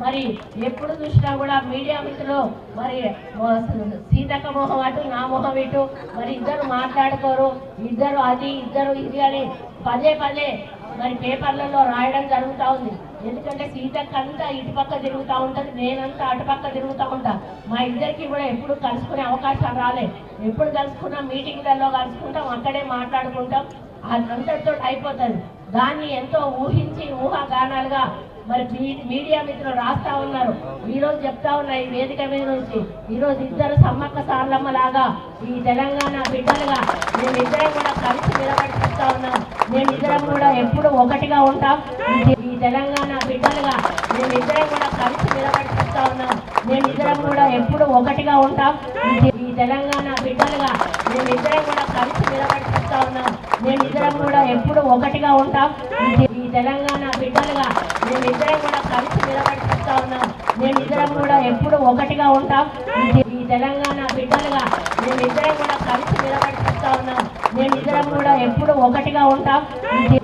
మరి ఎప్పుడు చూసినా కూడా మీడియా మిత్రులు మరి సీతక్క మొహం అటు నా మొహం ఇటు మరి ఇద్దరు మాట్లాడుకోరు, ఇద్దరు అది ఇద్దరు ఇది అని పదే పదే మరి పేపర్లలో రాయడం జరుగుతూ ఉంది. ఎందుకంటే సీతక్క అంతా ఇటుపక్క తిరుగుతూ ఉంటుంది, నేనంతా అటుపక్క తిరుగుతూ ఉంటా. మా ఇద్దరికి కూడా ఎప్పుడు కలుసుకునే అవకాశం రాలే. ఎప్పుడు కలుసుకున్నా మీటింగ్లలో కలుసుకుంటాం, అక్కడే మాట్లాడుకుంటాం, అంతటితో అయిపోతుంది. దాన్ని ఎంతో ఊహించి ఊహాగానాలుగా మరి మీడియా మిత్రులు రాస్తా ఉన్నారు. ఈరోజు చెప్తా ఉన్నా ఈ వేదిక మీద నుంచి, ఈరోజు ఇద్దరు సమ్మక్క సార్లమ్మ లాగా ఈ తెలంగాణ బిడ్డలుగా మేమిద్దరం కూడా కలిసి నిలబడి చెప్తా ఉన్నాం. మేమిద్దరం కూడా ఎప్పుడు ఒకటిగా ఉంటాం. ఈ తెలంగాణ బిడ్డలుగా మేమిద్దరం కూడా కలిసి నిలబడి చెప్తా ఉన్నాం. మేమిద్దరం కూడా ఎప్పుడు ఒకటిగా ఉంటాం. ఈ తెలంగాణ బిడ్డలుగా మేమిద్దరం కూడా కలిసి నిలబడి చెప్తా ఉన్నాం. మేమిద్దరం కూడా ఎప్పుడు ఒకటిగా ఉంటాం. ఈ తెలంగాణ బిడ్డలుగా మేమిద్దరం కూడా కలిసి నిలబడి చెప్తా ఉన్నాం. మేమిద్దరం కూడా ఎప్పుడు ఒకటిగా ఉంటాం. ఈ తెలంగాణ బిడ్డలుగా మేమిద్దరం కూడా కలిసి నిలబడి చెప్తా ఉన్నాం. మేమిద్దరం కూడా ఎప్పుడు ఒకటిగా ఉంటాం.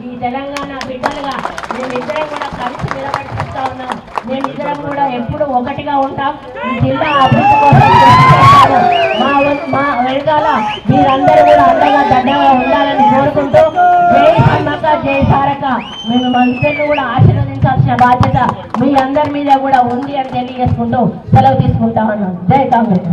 ఈ తెలంగాణ బిడ్డలుగా మేమిద్దరం కూడా కలిసి నిలబడి చెప్తా ఉన్నాం. మేమిద్దరం కూడా ఎప్పుడు ఒకటిగా ఉంటాం. ఈ జిల్లా అభివృద్ధి కోసం మా వెనకాల మీరందరూ కూడా అండగా దండగా ఉండాలని కోరుకుంటూ జై సమ్మక్క జై సారక్క మేము మంత్రులను కూడా ఆశీర్వదించాల్సిన బాధ్యత మీ అందరి మీద కూడా ఉంది అని తెలియజేసుకుంటూ సెలవు తీసుకుంటా ఉన్నాం. జై కాంగ్రెస్.